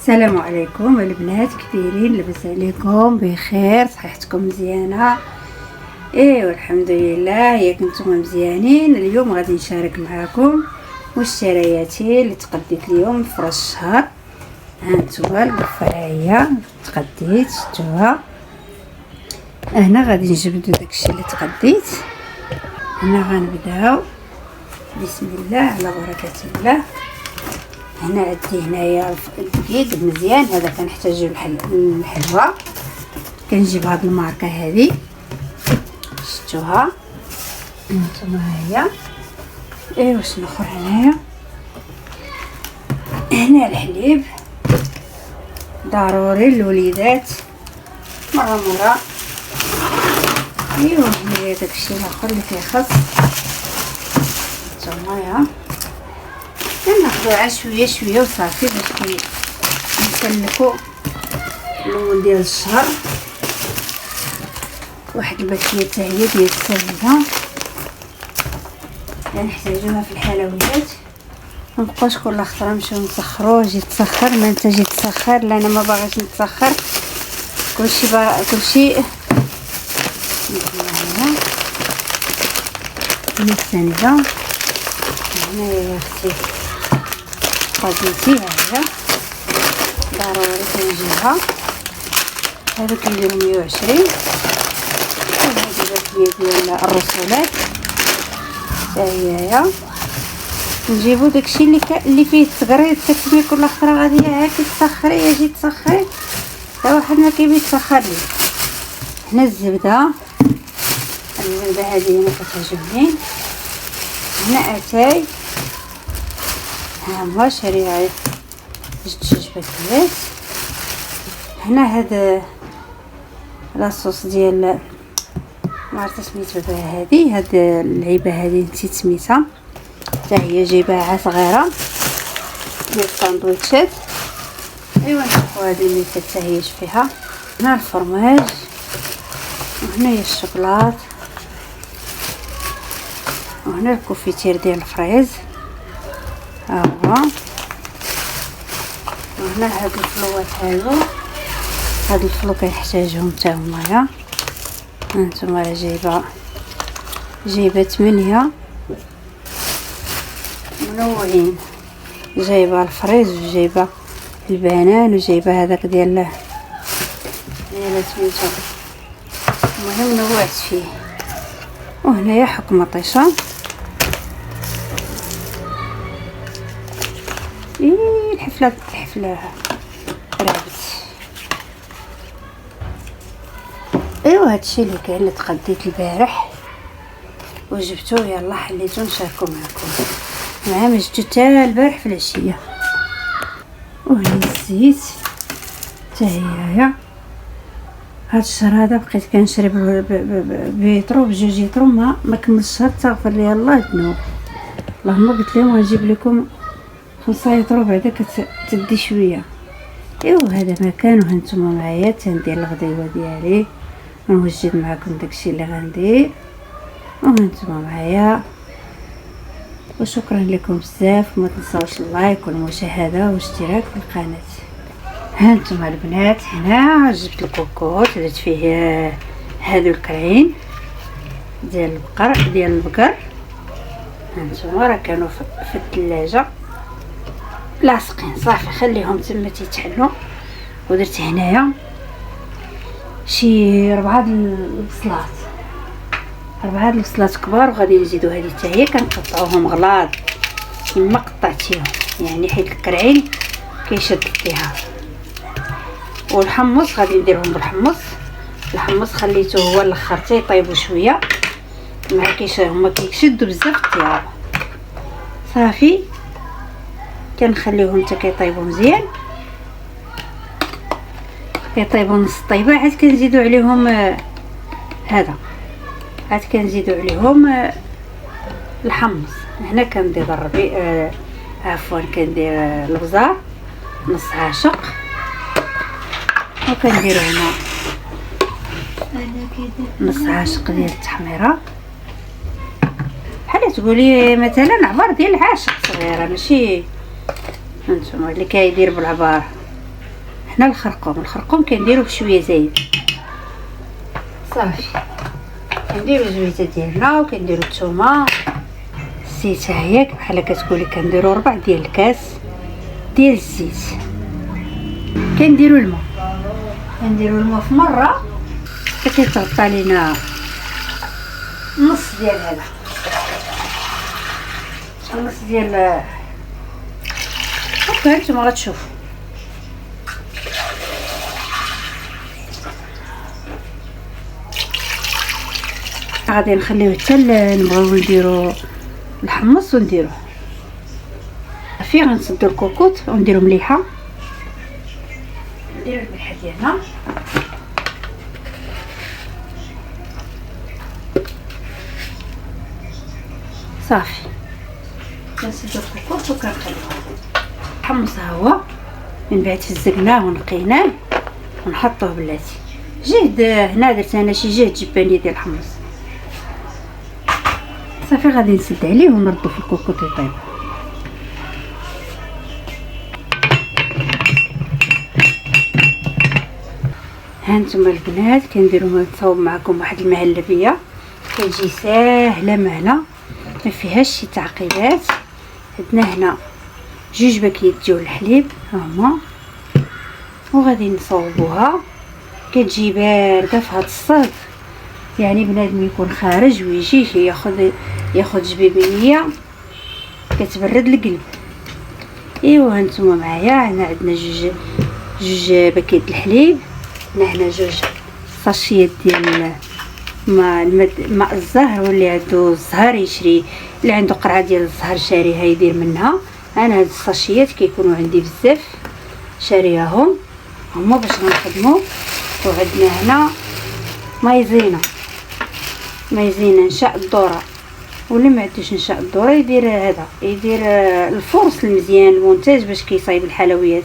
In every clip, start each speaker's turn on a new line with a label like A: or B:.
A: السلام عليكم البنات، كثيرين لاباس عليكم بخير؟ صحتكم مزيانه؟ والحمد لله. ياك نتوما مزيانين؟ اليوم غادي نشارك معكم مشترياتي اللي تقديت اليوم في راس الشهر. ها نتوما القفايه تقديت، شفتوها؟ هنا غادي نجبدو داكشي اللي تقديت. هنا غنبداو بسم الله على بركه الله. هنا عندي هنايا الدقيق مزيان، هذا كنحتاجو الحلوى. كنجيب هاد الماركه هذه، شفتوها نتوما؟ هي واش الاخر هنايا. هنا الحليب ضروري للوليدات مرة. هنايا داكشي الاخر اللي كيخص نتوما. كناخدوها شويه وصافي باش نسلكو الاول ديال الشهر. واحد الباكيه حتى هي ديال السليده نحتاجوها في الحلويات. مبقاوش كل خطره نمشيو نسخرو، جيت تسخر ما انت جيت تسخر، لا انا ما باغاش نتسخر. كلشي هنا السنيده. هنا يا اختي قضيتي هذا ضروري كنجيبها. هذا كيديرو 120. هذه باكيه ديال الرسولات حتى هي. نجيبو داكشي اللي فيه التقريض. كتسمي كل خطره غادي هاكي تسخري يا جي تسخري، حتى واحد ما كيبي يتسخر لي. هنا الزبده هذه انا كتعجبني. هنا اتاي، ها هو شريعه جوج باكيات. هنا هذا لاصوص ديال ما عرفت سميتو بها. هاد العيبه هذه نسيت سميتها، حتى هي جايباها صغيره ديال الساندويتشات. نشوفوا هذه اللي تتهيج فيها. هنا الفرماج، وهنايا الشوكولات، وهنا الكوفيتير ديال الفريز ها هو. وهنا هاد الفلوات هاد الفلو كنحتاجهم حتى هما. هانتوما جايبه 8 منوعين، جايبه الفريز وجايبه البنان وجايبه هذاك ديال سميتو، المهم نوعت فيه. وهنايا حك مطيشه. الحفله رابت. هادشي اللي كاين اللي تقديت البارح وجبتوه، يلا حليتو نشاركو معكم. ما جبتو حتى البارح في العشيه. وهنا الزيت حتى هي. هاد الشهر هذا بقيت كنشرب بيترو بجوج لتر، ما كملش الشهر تغفر لي الله الذنوب. اللهم قلت لهم غنجيب لكم 5 لتر بعدا كتدي شويه. هذا مكان. وهانتوما معايا تندير الغديوه ديالي، نوجد معكم داكشي اللي غندير. وهانتوما معايا، وشكرا لكم بزاف. وما تنساوش اللايك والمشاهده والاشتراك في القناه. هانتوما البنات، هنا جبت الكوكوط درت فيه هادو الكرعين ديال البقر. هانتوما راه كانوا في الثلاجه لاصقين، صافي خليهم تما تيتحلوا. ودرت هنايا شي 4 البصلات كبار، وغادي نزيدو هذه حتى هي كنقطعوهم غلاظ كما قطعتيهم، يعني حيت الكرعين كيشد فيها. والحمص غادي نديرهم بالحمص. الحمص خليته هو الاخر حتى يطيبوا شويه، ما هما كيشدوا بزاف الطياب. صافي كنخليوهم حتى كيطيبوا مزيان، كيطيبوا نص طيبه. عاد كنزيدوا عليهم عاد كنزيدوا عليهم الحمص. هنا كندير كندير البزار نص عاشق، وكندير هنا نص عاشق ديال التحميره، بحال تقولي مثلا عبار ديال العاشق صغيره، ماشي هانتوما اللي كيدير بالعبار هنا الخرقوم كنديرو بشويه زايد. صافي كنديرو الزويته ديالنا وكنديرو الثومه. الزيت هي بحال كتقولي كنديرو 4 ديال الكاس ديال الزيت. كنديرو الماء في مره كيتغطى لينا نص ديال هذا، نص ديال هكا نتوما غتشوفوا. غادي نخليوه حتى نبغيو نديرو الحمص ونديروه. صافي غنسدو الكوكوط ونديرو مليحه، نديرو الملحه ديالنا. صافي كنسدو الكوكوط وكنخليوه. الحمص ها هو من بعد فزقناه ونقيناه ونحطوه بلاتي. جهد هنا درت انا شي جهد جبانيه ديال الحمص. صافي غادي نسد عليه ونردو في الكوكوط يطيب. هانتوما البنات كنصاوب معكم واحد المهلبيه كتجي ساهله مهله ما فيهاش شي تعقيدات. عندنا هنا 2 باكيات ديال الحليب هما، وغادي نصاوبوها. كتجي بارده في هاد الصهد، يعني بنادم يكون خارج ويجي ياخذ جبيبينيه كتبرد القلب. ايوا هانتوما معايا هنا عندنا جوج باكيات الحليب، هنا 2 ساشيات ديال ماء الزهر، واللي عنده الزهر يشري، اللي عنده قرعه ديال الزهر شاريها يدير منها. انا هاد الساشيات كيكونوا عندي بزاف شارياهم هما باش غنخدموا. وعندنا هنا مايزينا نشاء الذره، واللي ما عندوش نشاء الذره يدير الفرص المزيان الممتاز باش كيصايب الحلويات.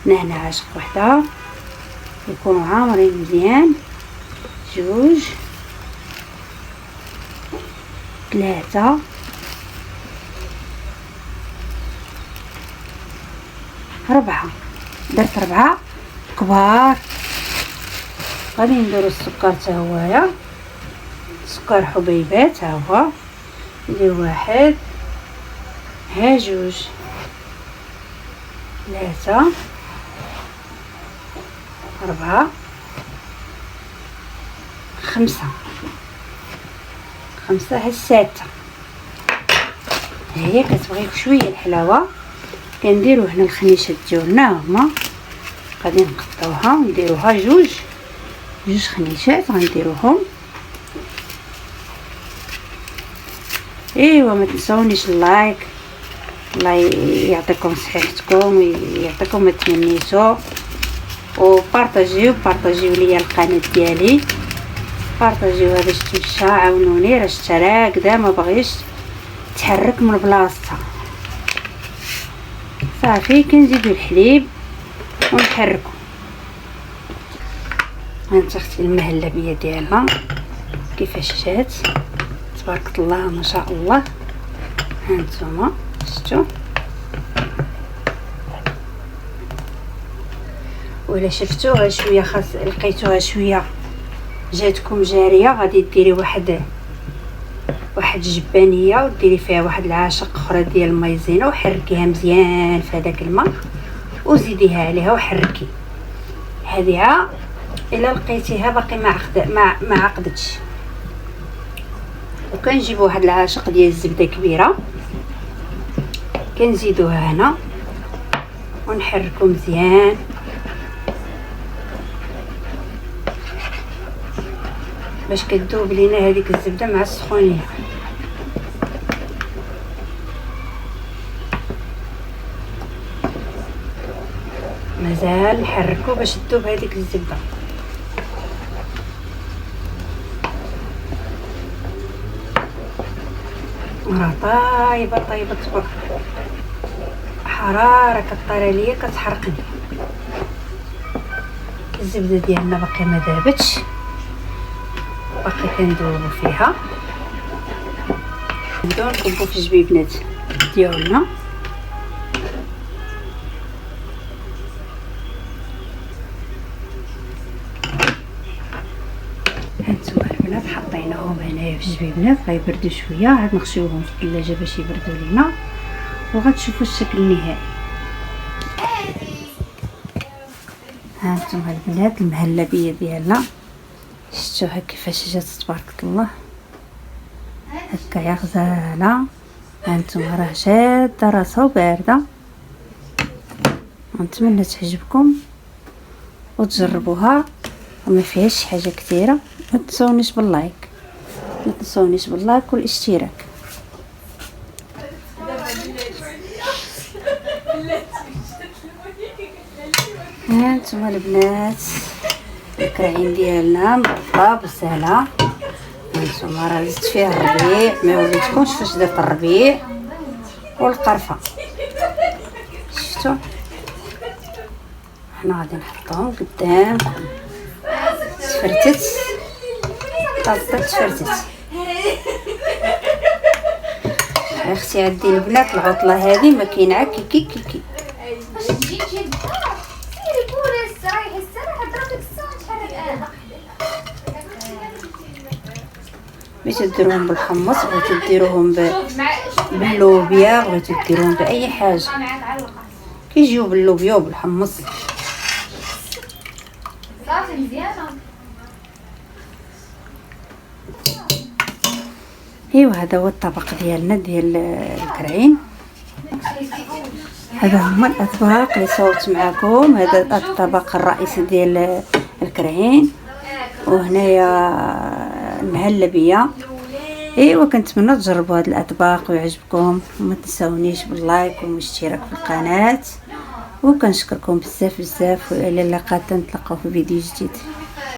A: هنا عاشق وحده يكونوا عامرين مزيان، 2 3 4. درت 4 كبار. غادي نديرو السكر حتى هويا، سكر حبيبات ها هو. ندير 1 ها 2 3 4 5 ها 6. هي كتبغي شويه الحلاوه. كنديرو هنا الخنيشات ديالنا هما، غادي نقطعوها ونديروها 2 خنيشات غنديروهم. ايوا ما تنساونيش اللايك، الله يعطيكم صحتكم ويعطيكم ما تمنيتو، وبارطاجيو ليا القناه ديالي. بارطاجيوها باش تمشى، عاونوني راه شتا راكده ما بغيش تحرك من بلاصتها. صافي كنزيدو الحليب ونحركو. هانتختي المهلبيه ديالها كيفاش جات، تبارك الله ما شاء الله. هانتوما شفتوا، ولا شفتوها شويه لقيتوها شويه جاتكم جاريه، غادي ديري واحد الجبانيه وديري فيها واحد العاشق اخرى ديال المايزينا وحركيها مزيان في هذاك الماء وزيديها عليها وحركي. هذه الا لقيتيها باقي ما عقدتش. وكنجيب واحد العاشق ديال الزبده كبيره كنزيدوها هنا ونحركو مزيان باش كتذوب لينا هذيك الزبده مع السخونيه. مازال نحركو باش تذوب هذيك الزبده. وراه طايبه تبارك، حراره كطير ليا كتحرقني. الزبده ديالنا باقي ما ذابتش، باقي كندوبو فيها. نبداو نكبو في الجبيبنات ديالنا. البنات حطيناهم هنايا في الجبيبنات غيبردوا شويه، عاد نخشيوهم في الثلاجه باش يبردوا لينا وغتشوفوا الشكل النهائي. ها انتم البنات المهلبيه ديالنا شفتوها كيفاش جات تبارك الله هكا يا غزاله. هانتم راه شاده راسها وبارده، نتمنى تعجبكم وتجربوها وما فيهاش حاجه كثيره. ما تنسونيش باللايك، ما تنسونيش باللايك والاشتراك. هانتم البنات الكرعين ديالنا مرطب وسهله. هانتم راه زدت فيه الربيع، ما وريتكمش فاش درت الربيع والقرفه. شفتوا حنا غادي نحطهم قدامكم. تفرتت تفرتت اختي. عندي البنات العطله هذه ما كاين عا كي بغيتو ديروهم بالحمص، بغيتو ديروهم باللوبيا، بغيتو ديروهم باي حاجه كيجيو باللوبيا وبالحمص. صافي مزيانه. ايوا هذا هو الطبق ديالنا ديال الكرعين. هذا هما الاطباق اللي صورت معكم. هذا الطبق الرئيسي ديال الكرعين، وهنايا المهلبيه. ايوا كنتمنى تجربوا هاد الاطباق ويعجبكم، وما تنساونيش باللايك والاشتراك في القناه، وكنشكركم بزاف بزاف، والى اللقاء، نتلاقاو في فيديو جديد.